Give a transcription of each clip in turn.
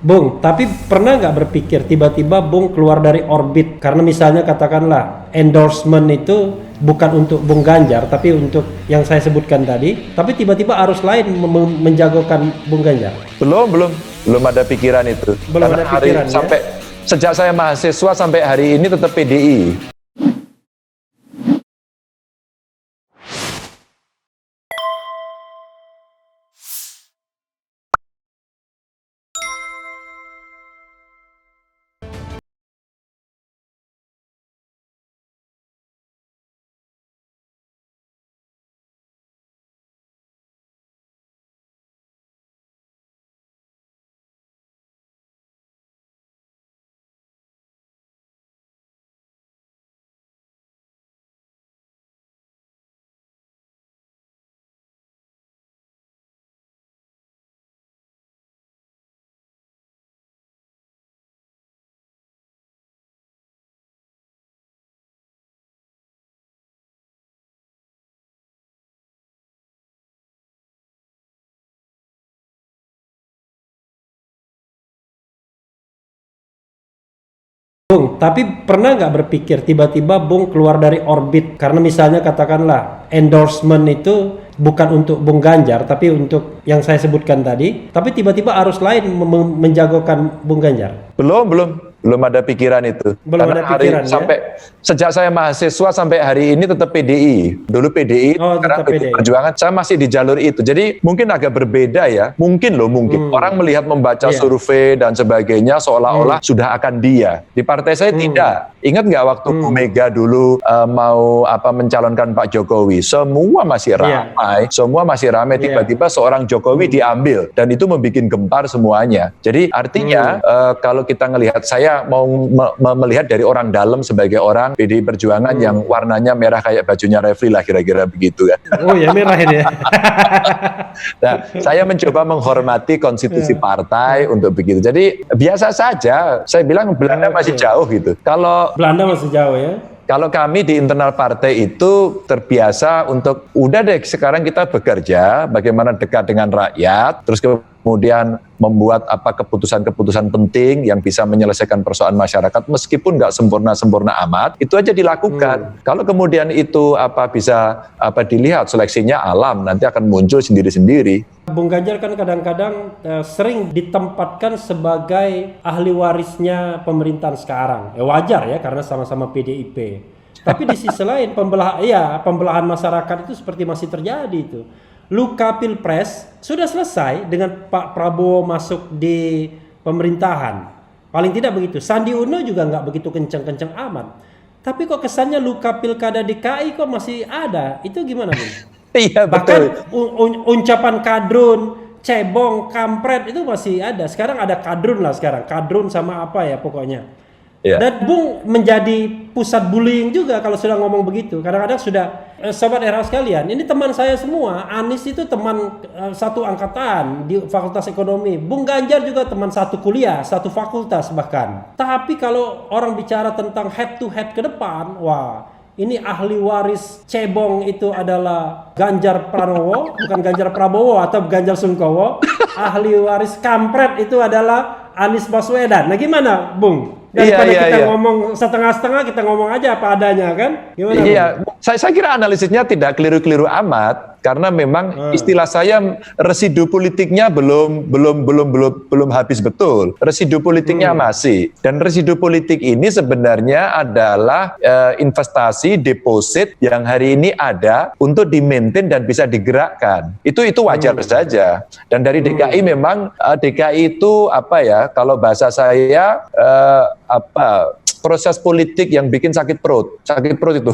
Bung, tapi pernah nggak berpikir tiba-tiba Bung keluar dari orbit karena misalnya katakanlah endorsement itu bukan untuk Bung Ganjar tapi untuk yang saya sebutkan tadi, tapi tiba-tiba arus lain menjagokan Bung Ganjar? Belum ada pikiran itu. Belum Karena ada pikiran ya? sampai sejak saya mahasiswa sampai hari ini tetap PDI. Bung, tapi pernah nggak berpikir tiba-tiba Bung keluar dari orbit karena misalnya katakanlah endorsement itu bukan untuk Bung Ganjar tapi untuk yang saya sebutkan tadi, tapi tiba-tiba arus lain menjagokan Bung Ganjar? Belum ada pikiran itu. Belum Karena ada pikiran, sejak saya mahasiswa sampai hari ini tetap PDI. Dulu PDI, sekarang PDI Perjuangan. Saya masih di jalur itu. Jadi mungkin agak berbeda ya. Mungkin orang melihat membaca survei dan sebagainya seolah-olah sudah akan dia. Di partai saya tidak. Ingat nggak waktu Bu Mega dulu mau mencalonkan Pak Jokowi? Semua masih ramai. Tiba-tiba seorang Jokowi diambil dan itu membuat gempar semuanya. Jadi artinya kalau kita ngelihat, saya mau melihat dari orang dalam sebagai orang PDI Perjuangan yang warnanya merah kayak bajunya Refli lah, kira-kira begitu kan. Oh ya, merah ini ya. Nah, saya mencoba menghormati konstitusi partai untuk begitu. Jadi biasa saja. Saya bilang Belanda masih jauh gitu. Kalau Belanda masih jauh ya. Kalau kami di internal partai itu terbiasa untuk udah deh sekarang kita bekerja bagaimana dekat dengan rakyat, terus kemudian membuat keputusan-keputusan penting yang bisa menyelesaikan persoalan masyarakat meskipun nggak sempurna-sempurna amat, itu aja dilakukan. Kalau kemudian itu bisa dilihat seleksinya alam, nanti akan muncul sendiri-sendiri. Bung Ganjar kan kadang-kadang sering ditempatkan sebagai ahli warisnya pemerintahan sekarang. Wajar ya karena sama-sama PDIP. Tapi di sisi lain pembelahan masyarakat itu seperti masih terjadi itu. Luka Pilpres sudah selesai dengan Pak Prabowo masuk di pemerintahan. Paling tidak begitu. Sandi Uno juga nggak begitu kencang-kencang amat. Tapi kok kesannya luka Pilkada DKI kok masih ada. Itu gimana, Bung? Iya, betul. Bahkan ucapan kadrun, cebong, kampret itu masih ada. Sekarang ada kadrun lah sekarang. Kadrun sama apa ya pokoknya. Yeah. Dan Bung menjadi pusat bullying juga kalau sudah ngomong begitu. Kadang-kadang sudah, sobat era sekalian, ini teman saya semua. Anies itu teman satu angkatan di Fakultas Ekonomi. Bung Ganjar juga teman satu kuliah, satu fakultas bahkan. Tapi kalau orang bicara tentang head to head ke depan, wah, ini ahli waris cebong itu adalah Ganjar Pranowo, bukan Ganjar Prabowo atau Ganjar Sungkowo. Ahli waris kampret itu adalah Anies Baswedan. Nah gimana, Bung? Daripada kita ngomong setengah-setengah, kita ngomong aja apa adanya kan? Gimana, Bung? Saya kira analisisnya tidak keliru-keliru amat. Karena memang istilah saya residu politiknya belum habis betul. Residu politiknya masih. Dan residu politik ini sebenarnya adalah investasi deposit yang hari ini ada untuk di-maintain dan bisa digerakkan. Itu wajar saja. Dan dari DKI memang DKI itu kalau bahasa saya proses politik yang bikin sakit perut itu.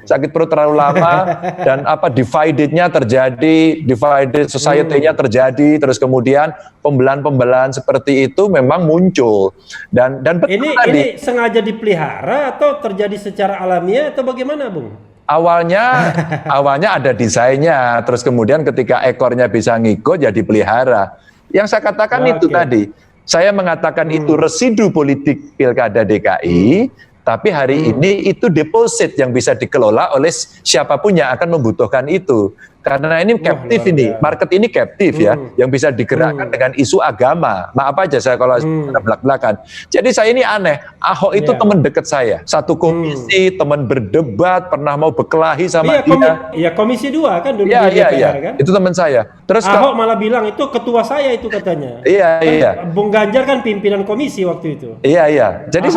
Sakit perut terlalu lama dan divided-nya terjadi, divided society-nya terjadi, terus kemudian pembelahan-pembelahan seperti itu memang muncul. Dan betul ini sengaja dipelihara atau terjadi secara alamiah atau bagaimana, Bung? Awalnya ada desainnya, terus kemudian ketika ekornya bisa ngikut ya dipelihara. Yang saya katakan itu tadi. Saya mengatakan itu residu politik Pilkada DKI, tapi hari ini itu deposit yang bisa dikelola oleh siapapun yang akan membutuhkan itu. Karena ini captive ini, market ini captive ya, yang bisa digerakkan dengan isu agama. Maaf aja saya kalau belak-belakan. Jadi saya ini aneh, Ahok itu teman dekat saya. Satu komisi, teman berdebat, pernah mau berkelahi sama dia. Iya, komisi 2 kan dulu. Iya, kan? Itu teman saya. Terus Ahok malah bilang itu ketua saya itu katanya. Iya. Bung Ganjar kan pimpinan komisi waktu itu. Iya. Jadi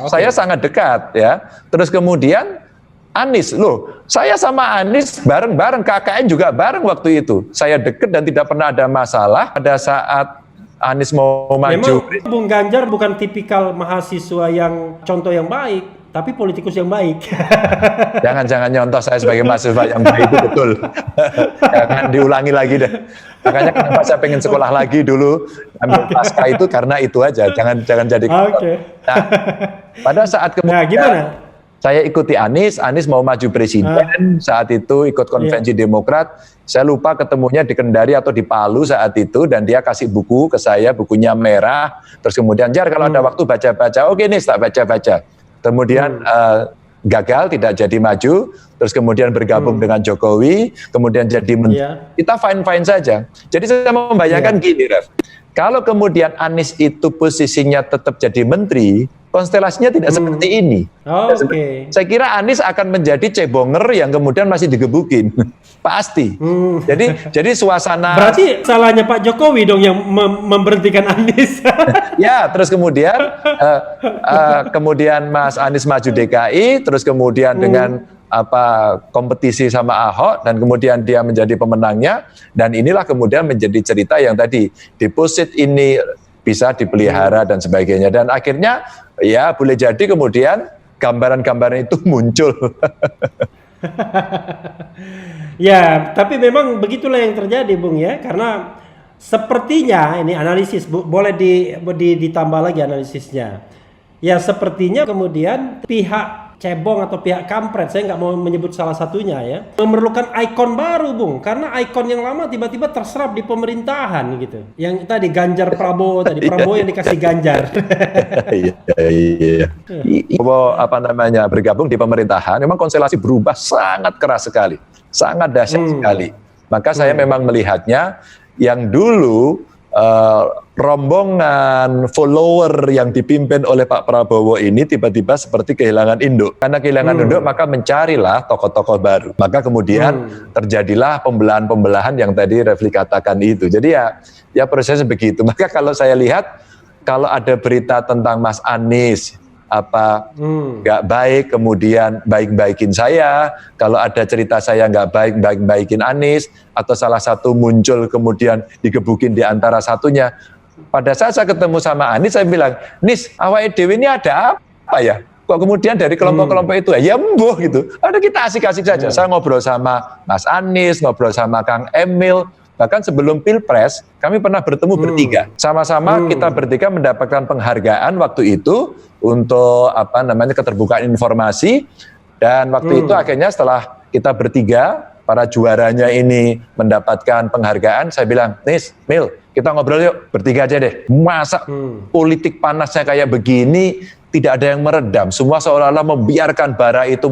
saya sangat dekat ya. Terus kemudian Anies, saya sama Anies bareng-bareng, KKN juga bareng waktu itu. Saya deket dan tidak pernah ada masalah. Pada saat Anies mau maju. Memang Bung Ganjar bukan tipikal mahasiswa yang contoh yang baik, tapi politikus yang baik. Jangan nyontoh saya sebagai mahasiswa yang baik, itu betul. Jangan diulangi lagi deh. Makanya kenapa saya pengen sekolah lagi dulu, ambil pasca itu karena itu aja. Jangan jadi. Nah, pada saat kemudian. Gimana? Saya ikuti Anies mau maju presiden, saat itu ikut konvensi Demokrat, saya lupa ketemunya di Kendari atau di Palu saat itu, dan dia kasih buku ke saya, bukunya merah, terus kemudian, Jar kalau ada waktu baca-baca, oke Nis, tak baca-baca. Kemudian gagal, tidak jadi maju, terus kemudian bergabung dengan Jokowi, kemudian jadi menteri, kita fine-fine saja. Jadi saya membayangkan gini, Ref, kalau kemudian Anies itu posisinya tetap jadi menteri, konstelasinya tidak seperti ini. Saya kira Anies akan menjadi cebonger yang kemudian masih digebukin. Pasti. Jadi suasana. Berarti salahnya Pak Jokowi dong yang memberhentikan Anies. Ya, terus kemudian Mas Anies maju DKI, terus kemudian dengan kompetisi sama Ahok, dan kemudian dia menjadi pemenangnya, dan inilah kemudian menjadi cerita yang tadi deposit ini bisa dipelihara dan sebagainya, dan akhirnya ya boleh jadi kemudian gambaran-gambaran itu muncul. Ya, tapi memang begitulah yang terjadi, Bung ya, karena sepertinya ini analisis, boleh ditambah lagi analisisnya. Ya, sepertinya kemudian pihak cebong atau pihak kampret, saya nggak mau menyebut salah satunya ya, memerlukan ikon baru, Bung, karena ikon yang lama tiba-tiba terserap di pemerintahan gitu. Yang tadi Ganjar Prabowo, tadi Prabowo yang dikasih Ganjar. Iya. Bergabung di pemerintahan, memang konstelasi berubah sangat keras sekali, sangat dahsyat sekali. Maka saya memang melihatnya yang dulu rombongan follower yang dipimpin oleh Pak Prabowo ini tiba-tiba seperti kehilangan induk. Karena kehilangan induk, maka mencarilah tokoh-tokoh baru. Maka kemudian terjadilah pembelahan-pembelahan yang tadi Refli katakan itu. Jadi ya prosesnya begitu. Maka kalau saya lihat, kalau ada berita tentang Mas Anies nggak baik, kemudian baik-baikin saya. Kalau ada cerita saya nggak baik, baik-baikin Anies, atau salah satu muncul kemudian digebukin di antara satunya. Pada saat saya ketemu sama Anies, saya bilang, Nis, awake dhewe ini ada apa ya? Kok kemudian dari kelompok-kelompok itu ya mbuh gitu. Ada kita asik-asik saja. Saya ngobrol sama Mas Anies, ngobrol sama Kang Emil. Bahkan sebelum Pilpres, kami pernah bertemu bertiga. Sama-sama kita bertiga mendapatkan penghargaan waktu itu untuk keterbukaan informasi. Dan waktu itu akhirnya setelah kita bertiga, para juaranya ini mendapatkan penghargaan, saya bilang, Nis, Mil, kita ngobrol yuk, bertiga aja deh. Masa politik panasnya kayak begini, tidak ada yang meredam. Semua seolah-olah membiarkan bara itu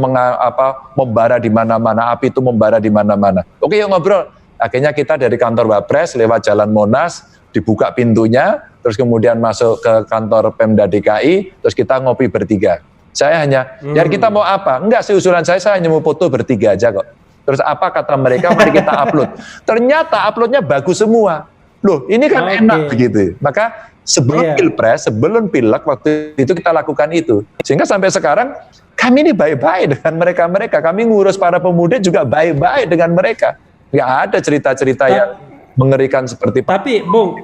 membara di mana-mana, api itu membara di mana-mana. Oke, yuk ngobrol. Akhirnya kita dari kantor Wapres lewat Jalan Monas, dibuka pintunya, terus kemudian masuk ke kantor Pemda DKI, terus kita ngopi bertiga. Saya hanya, ya kita mau apa? Enggak sih, usulan saya hanya mau foto bertiga aja kok. Terus apa kata mereka, mari kita upload. Ternyata uploadnya bagus semua. Loh, ini kan enak begitu. Maka sebelum Pilpres, sebelum Pilek, waktu itu kita lakukan itu. Sehingga sampai sekarang, kami ini baik-baik dengan mereka-mereka. Kami ngurus para pemuda juga baik-baik dengan mereka. Nggak ada cerita-cerita yang mengerikan seperti. Tapi Bung,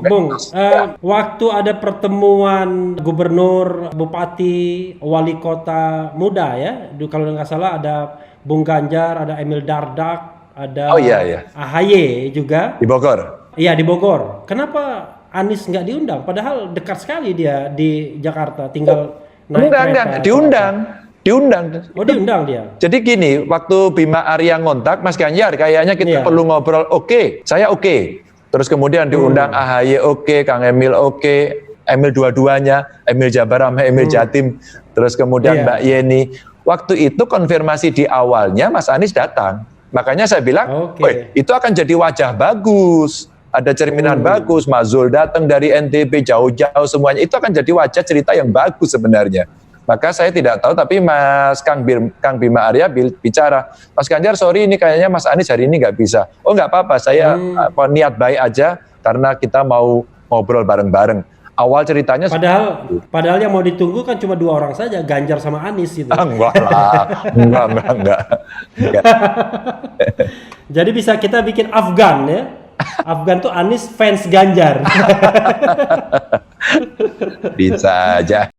waktu ada pertemuan gubernur, bupati, wali kota muda ya, kalau nggak salah ada Bung Ganjar, ada Emil Dardak, ada AHY juga. Di Bogor. Iya, di Bogor. Kenapa Anies nggak diundang? Padahal dekat sekali dia di Jakarta, tinggal naik kereta. Enggak, diundang. Oh, diundang dia. Jadi gini, waktu Bima Arya ngontak, Mas Ganjar, kayaknya kita perlu ngobrol. Oke, saya oke. Terus kemudian diundang AHY oke, Kang Emil oke, Emil dua-duanya, Emil Jabar sama Emil Jatim. Terus kemudian Mbak Yeni. Waktu itu konfirmasi di awalnya Mas Anies datang. Makanya saya bilang, itu akan jadi wajah bagus. Ada cerminan bagus, Mas Zul datang dari NTB jauh-jauh semuanya, itu akan jadi wajah cerita yang bagus sebenarnya. Maka saya tidak tahu, tapi Kang Bima Arya bicara, Mas Ganjar sorry ini kayaknya Mas Anies hari ini nggak bisa. Oh nggak apa-apa, saya niat baik aja karena kita mau ngobrol bareng-bareng. Awal ceritanya padahal yang mau ditunggu kan cuma 2 orang saja, Ganjar sama Anies gitu. Enggak lah, enggak. Jadi bisa kita bikin Afgan ya. Afgan tuh Anies fans Ganjar. Bisa aja.